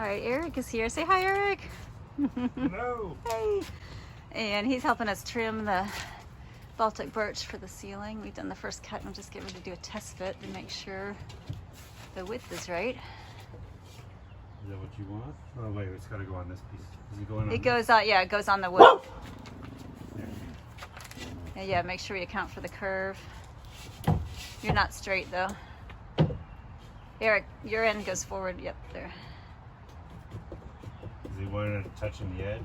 right, Eric is here. Say hi, Eric. Hello. Hey. And he's helping us trim the Baltic birch for the ceiling. We've done the first cut and we'll just get ready to do a test fit to make sure the width is right. Is that what you want? Oh wait, it's got to go on this piece. Is it going on? It goes on, yeah, it goes on the wood. Yeah, make sure you account for the curve. You're not straight though. Eric, your end goes forward. Yep, there. Does he want it touching the edge?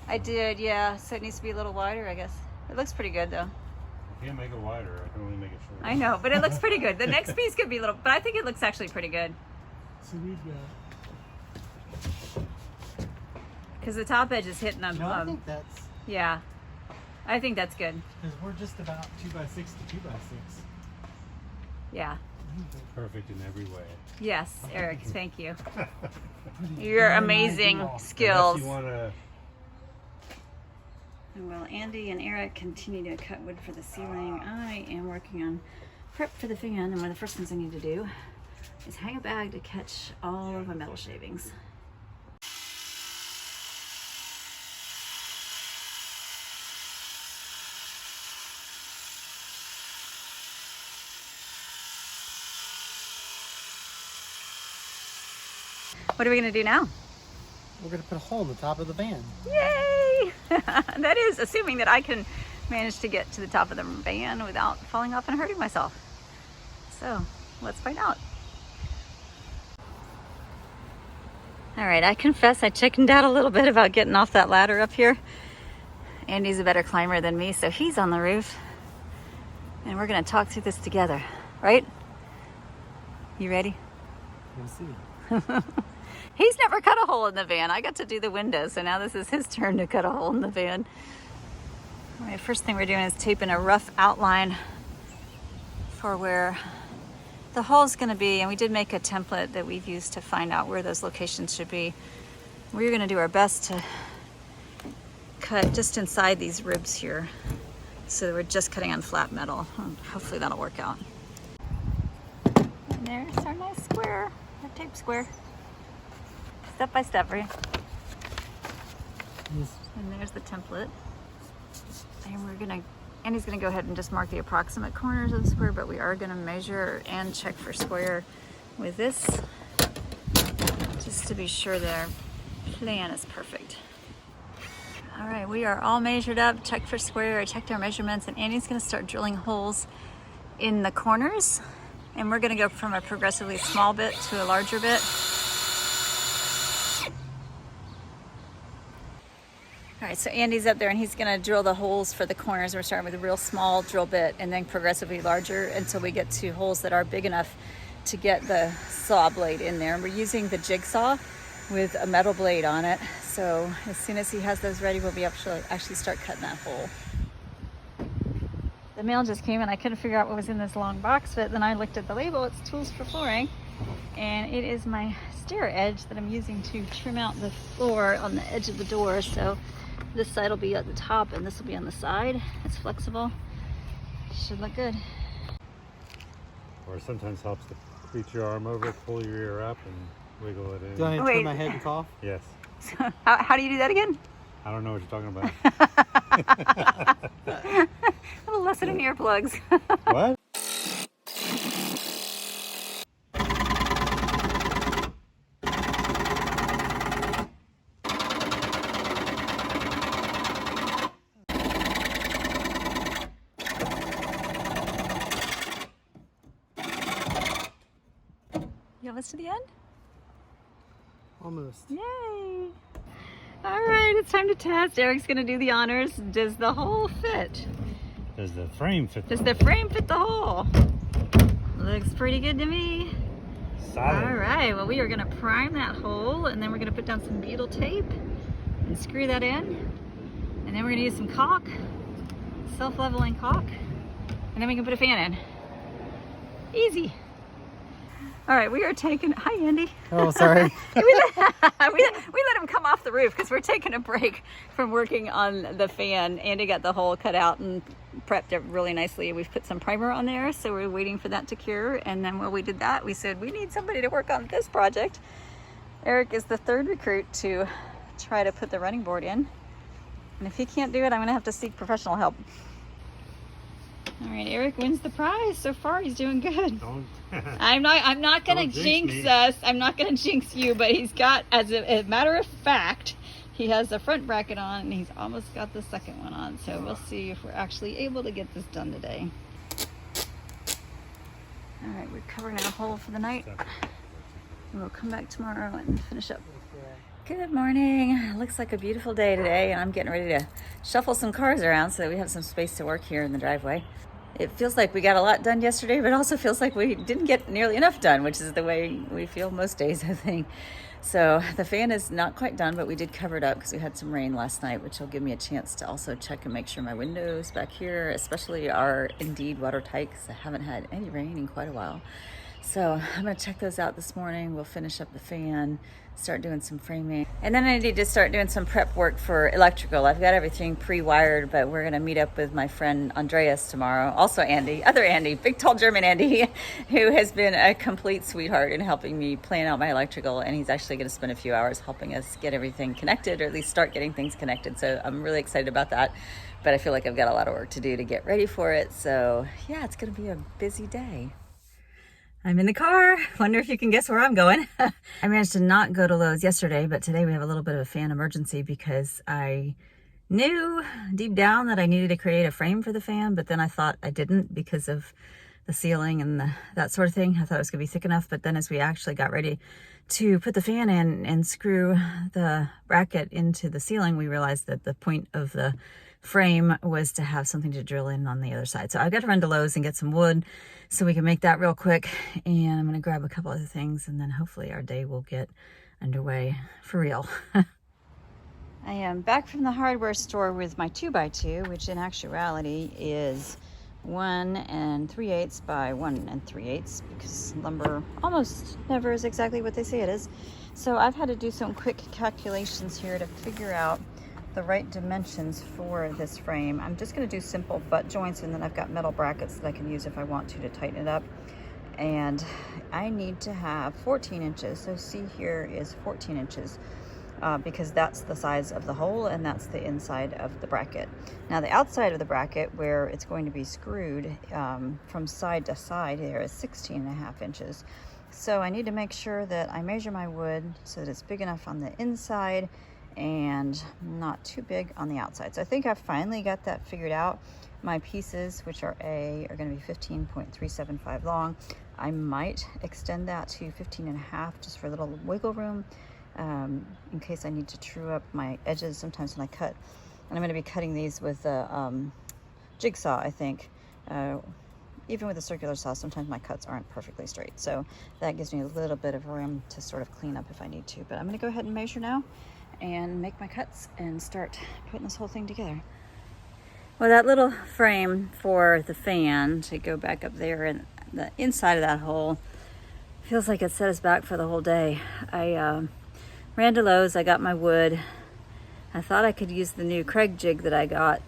I did, yeah. So it needs to be a little wider, I guess. It looks pretty good though. I can't make it wider. I can only make it shorter. I know, but it looks pretty good. The next piece could be a little, but I think it looks actually pretty good. So we've got. Because the top edge is hitting them. No, I think that's. Yeah, I think that's good. Because we're just about 2x6 to 2x6. Yeah. Perfect in every way. Yes, Eric, thank you. Your amazing Unless skills. you want to. And while Andy and Eric continue to cut wood for the ceiling, I am working on prep for the fan. And one of the first things I need to do is hang a bag to catch all of my metal shavings. What are we going to do now? We're going to put a hole in the top of the van. Yay! That is assuming that I can manage to get to the top of the van without falling off and hurting myself. So let's find out. All right, I confess I chickened out a little bit about getting off that ladder up here. Andy's a better climber than me, so he's on the roof. And we're going to talk through this together, right? You ready? We'll see. He's never cut a hole in the van. I got to do the window, so now this is his turn to cut a hole in the van. All right, first thing we're doing is taping a rough outline for where the hole's gonna be, and we did make a template that we've used to find out where those locations should be. We're gonna do our best to cut just inside these ribs here, so that we're just cutting on flat metal. Hopefully that'll work out. And there's our nice square, our tape square. Step by step, right? Yes. And there's the template. And Andy's gonna go ahead and just mark the approximate corners of the square, but we are gonna measure and check for square with this, just to be sure that our plan is perfect. All right, we are all measured up, checked for square, I checked our measurements, and Andy's gonna start drilling holes in the corners. And we're gonna go from a progressively small bit to a larger bit. All right, so Andy's up there and he's gonna drill the holes for the corners. We're starting with a real small drill bit and then progressively larger until we get to holes that are big enough to get the saw blade in there. And we're using the jigsaw with a metal blade on it. So as soon as he has those ready, we'll be able to actually start cutting that hole. The mail just came and I couldn't figure out what was in this long box, but then I looked at the label, it's tools for flooring. And it is my stair edge that I'm using to trim out the floor on the edge of the door. So this side will be at the top and this will be on the side. It's flexible. Should look good. Or sometimes helps to reach your arm over, pull your ear up, and wiggle it in. Do I need to turn my head and cough? Yes. So how do you do that again? I don't know what you're talking about. A little lesson in earplugs. What? You almost to the end? Almost. Yay! All right, it's time to test. Eric's gonna do the honors. Does the hole fit? Does the frame fit? Does the frame fit the hole? Looks pretty good to me. Solid. All right, well, we are gonna prime that hole and then we're gonna put down some butyl tape and screw that in. And then we're gonna use some caulk, self-leveling caulk, and then we can put a fan in. Easy. All right, we are taking, hi Andy. Oh, sorry. we let him come off the roof because we're taking a break from working on the fan. Andy got the hole cut out and prepped it really nicely. We've put some primer on there, so we're waiting for that to cure. And then while we did that, we said we need somebody to work on this project. Eric is the third recruit to try to put the running board in. And if he can't do it, I'm gonna have to seek professional help. All right, Eric wins the prize. So far, he's doing good. I'm not gonna jinx us. I'm not gonna jinx you, but he's got, as a matter of fact, he has the front bracket on and he's almost got the second one on. So we'll see if we're actually able to get this done today. All right, we're covering our hole for the night. And we'll come back tomorrow and finish up. Good morning. Looks like a beautiful day today, and I'm getting ready to shuffle some cars around so that we have some space to work here in the driveway. It feels like we got a lot done yesterday, but also feels like we didn't get nearly enough done, which is the way we feel most days, I think. So the fan is not quite done, but we did cover it up because we had some rain last night, which will give me a chance to also check and make sure my windows back here, especially, are indeed watertight, because I haven't had any rain in quite a while. So I'm gonna check those out this morning. We'll finish up the fan, start doing some framing. And then I need to start doing some prep work for electrical. I've got everything pre-wired, but we're gonna meet up with my friend Andreas tomorrow. Also Andy, other Andy, big tall German Andy, who has been a complete sweetheart in helping me plan out my electrical. And he's actually gonna spend a few hours helping us get everything connected, or at least start getting things connected. So I'm really excited about that. But I feel like I've got a lot of work to do to get ready for it. So yeah, it's gonna be a busy day. I'm in the car. Wonder if you can guess where I'm going. I managed to not go to Lowe's yesterday, but today we have a little bit of a fan emergency because I knew deep down that I needed to create a frame for the fan, but then I thought I didn't because of the ceiling and that sort of thing. I thought it was gonna be thick enough, but then as we actually got ready to put the fan in and screw the bracket into the ceiling, we realized that the point of the frame was to have something to drill in on the other side. So I've got to run to Lowe's and get some wood so we can make that real quick. And I'm going to grab a couple other things, and then hopefully our day will get underway for real. I am back from the hardware store with my 2x2, which in actuality is 1 3/8 by 1 3/8, because lumber almost never is exactly what they say it is. So I've had to do some quick calculations here to figure out the right dimensions for this frame. I'm just going to do simple butt joints, and then I've got metal brackets that I can use if I want to tighten it up. And I need to have 14 inches. So see, here is 14 inches because that's the size of the hole and that's the inside of the bracket. Now the outside of the bracket, where it's going to be screwed from side to side, here is 16.5 inches. So I need to make sure that I measure my wood so that it's big enough on the inside and not too big on the outside. So I think I've finally got that figured out. My pieces, which are going to be 15.375 long. I might extend that to 15.5 just for a little wiggle room in case I need to true up my edges sometimes when I cut. And I'm going to be cutting these with a jigsaw, I think. Even with a circular saw, sometimes my cuts aren't perfectly straight. So that gives me a little bit of room to sort of clean up if I need to. But I'm going to go ahead and measure now and make my cuts and start putting this whole thing together. Well, that little frame for the fan to go back up there and the inside of that hole feels like it set us back for the whole day. I ran to Lowe's, I got my wood. I thought I could use the new Craig jig that I got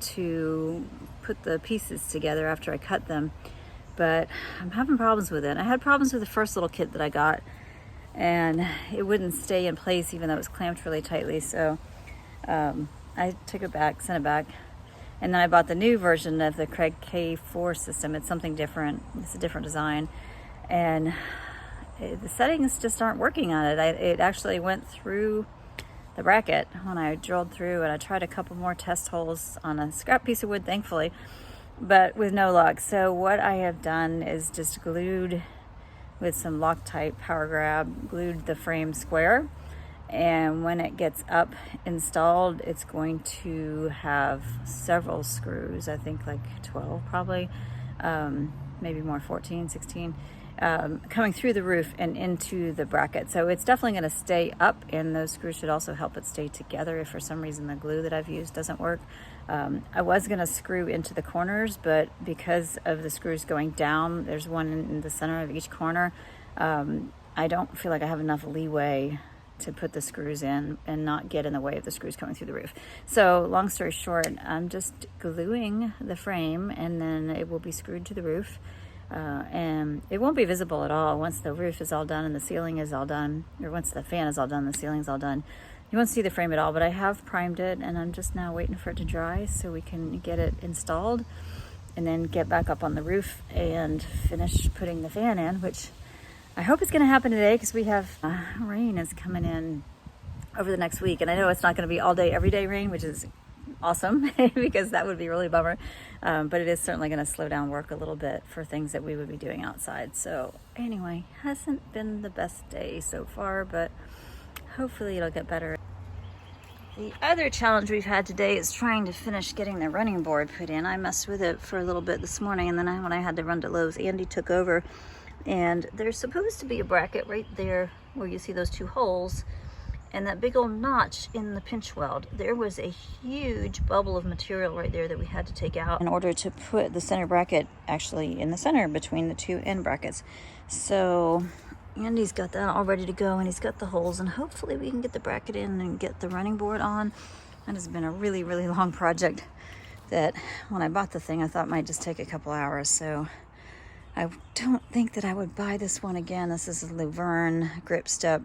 to put the pieces together after I cut them, but I'm having problems with it. I had problems with the first little kit that I got, and it wouldn't stay in place even though it was clamped really tightly. So I took it back, sent it back, and then I bought the new version of the Craig K4 system. It's something different. It's a different design, and the settings just aren't working on it. It actually went through the bracket when I drilled through, and I tried a couple more test holes on a scrap piece of wood, thankfully, but with no luck. So what I have done is just glued with some Loctite power grab, glued the frame square, and when it gets up installed, it's going to have several screws, I think like 12 probably, maybe more, 14, 16, coming through the roof and into the bracket. So it's definitely going to stay up, and those screws should also help it stay together if for some reason the glue that I've used doesn't work. I was going to screw into the corners, but because of the screws going down, there's one in the center of each corner, I don't feel like I have enough leeway to put the screws in and not get in the way of the screws coming through the roof. So long story short, I'm just gluing the frame, and then it will be screwed to the roof. And it won't be visible at all once the roof is all done and the ceiling is all done, or once the fan is all done, the ceiling's all done. You won't see the frame at all, but I have primed it and I'm just now waiting for it to dry so we can get it installed and then get back up on the roof and finish putting the fan in, which I hope is going to happen today because we have rain is coming in over the next week. And I know it's not going to be all day, every day rain, which is awesome because that would be really bummer. But it is certainly going to slow down work a little bit for things that we would be doing outside. So anyway, hasn't been the best day so far, but hopefully it'll get better. The other challenge we've had today is trying to finish getting the running board put in. I messed with it for a little bit this morning, and then when I had to run to Lowe's, Andy took over. And there's supposed to be a bracket right there where you see those two holes and that big old notch in the pinch weld. There was a huge bubble of material right there that we had to take out in order to put the center bracket actually in the center between the two end brackets. So Andy's got that all ready to go, and he's got the holes, and hopefully we can get the bracket in and get the running board on. That has been a really, really long project that when I bought the thing, I thought might just take a couple hours. So I don't think that I would buy this one again. This is a 𝘼𝙗𝙗 grip step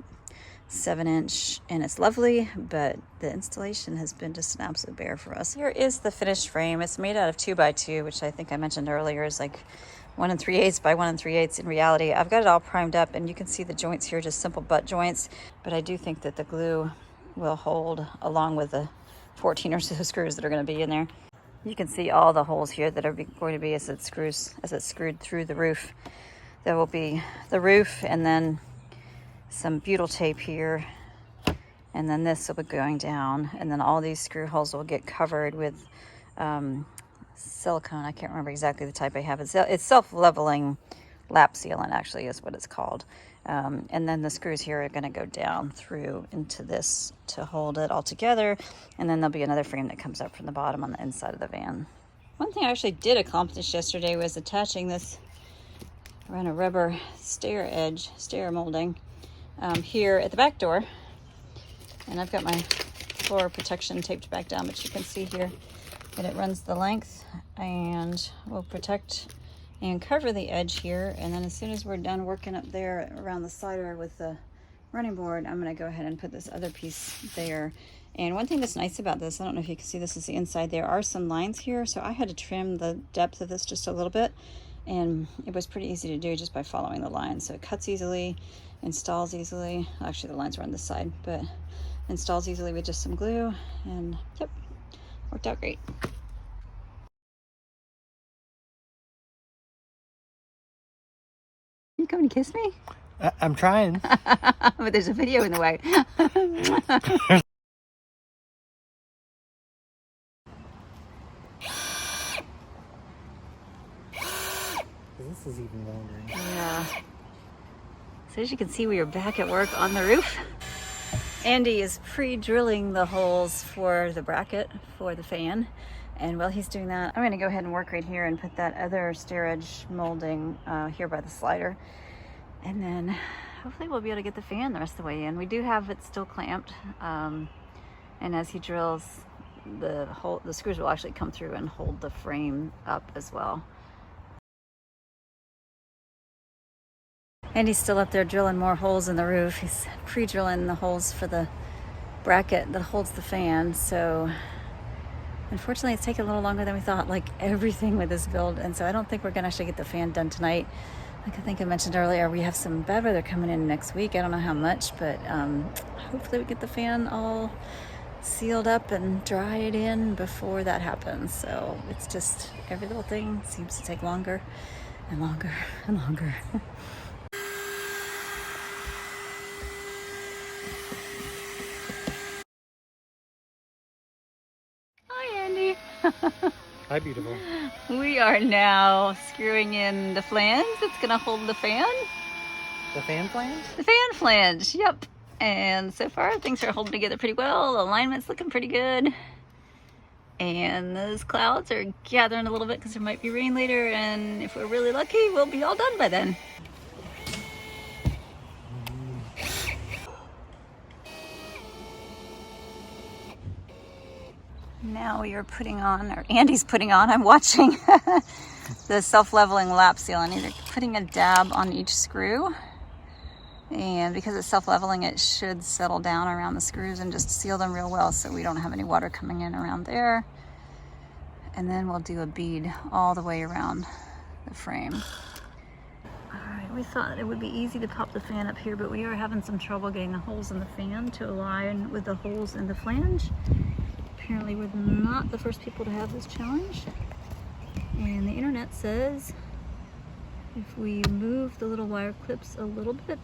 7-inch, and it's lovely, but the installation has been just an absolute bear for us. Here is the finished frame. It's made out of 2x2, which I think I mentioned earlier is like 1 3/8 by 1 3/8. In reality, I've got it all primed up, and you can see the joints here, just simple butt joints, but I do think that the glue will hold along with the 14 or so screws that are going to be in there. You can see all the holes here that are going to be as it's screwed through the roof. There will be the roof, and then some butyl tape here, and then this will be going down, and then all these screw holes will get covered with silicone. I can't remember exactly the type I have. It's self-leveling lap sealant, actually, is what it's called. And then the screws here are going to go down through into this to hold it all together, and then there'll be another frame that comes up from the bottom on the inside of the van. One thing I actually did accomplish yesterday was attaching this around a rubber stair molding here at the back door, and I've got my floor protection taped back down, but you can see here that it runs the length and will protect and cover the edge here. And then as soon as we're done working up there around the slider with the running board, I'm going to go ahead and put this other piece there. And one thing that's nice about this, I don't know if you can see, this is the inside. There are some lines here, so I had to trim the depth of this just a little bit, and it was pretty easy to do just by following the lines. So it cuts easily, installs easily. Actually, the lines are on this side, but installs easily with just some glue, and yep, worked out great. You coming to kiss me? I'm trying. But there's a video in the way. This is even longer. Yeah. So as you can see, we are back at work on the roof. Andy is pre-drilling the holes for the bracket for the fan. And while he's doing that, I'm going to go ahead and work right here and put that other stair edge molding here by the slider. And then hopefully we'll be able to get the fan the rest of the way in. We do have it still clamped. And as he drills, the screws will actually come through and hold the frame up as well. And he's still up there drilling more holes in the roof. He's pre-drilling the holes for the bracket that holds the fan. So unfortunately, it's taking a little longer than we thought, like everything with this build. And so I don't think we're going to actually get the fan done tonight. Like I think I mentioned earlier, we have some bad weather coming in next week. I don't know how much, but hopefully we get the fan all sealed up and dried in before that happens. So it's just every little thing seems to take longer and longer and longer. Hi, beautiful. We are now screwing in the flange that's gonna hold the fan. The fan flange? The fan flange, yep. And so far things are holding together pretty well. The alignment's looking pretty good. And those clouds are gathering a little bit because there might be rain later, and if we're really lucky, we'll be all done by then. Now we are putting on, or Andy's putting on, I'm watching the self-leveling lap seal, and either putting a dab on each screw, and because it's self-leveling, it should settle down around the screws and just seal them real well so we don't have any water coming in around there. And then we'll do a bead all the way around the frame. All right, we thought it would be easy to pop the fan up here, but we are having some trouble getting the holes in the fan to align with the holes in the flange. Apparently we're not the first people to have this challenge. And the internet says if we move the little wire clips a little bit,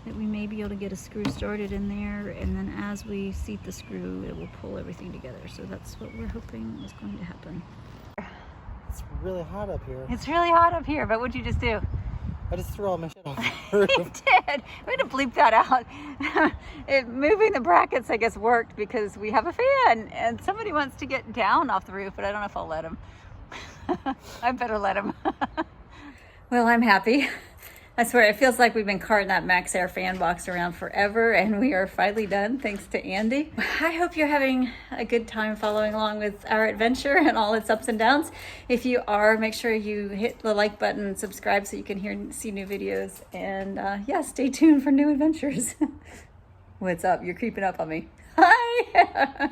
that we may be able to get a screw started in there, and then as we seat the screw, it will pull everything together. So that's what we're hoping is going to happen. It's really hot up here. It's really hot up here, but what'd you just do? I just threw all my shit off the roof. You did. We had to bleep that out. Moving the brackets, I guess, worked because we have a fan, and somebody wants to get down off the roof, but I don't know if I'll let him. I better let him. Well, I'm happy. I swear, it feels like we've been carting that Maxx Air fan box around forever, and we are finally done, thanks to Andy. I hope you're having a good time following along with our adventure and all its ups and downs. If you are, make sure you hit the like button and subscribe so you can see new videos. And yeah, stay tuned for new adventures. What's up? You're creeping up on me. Hi!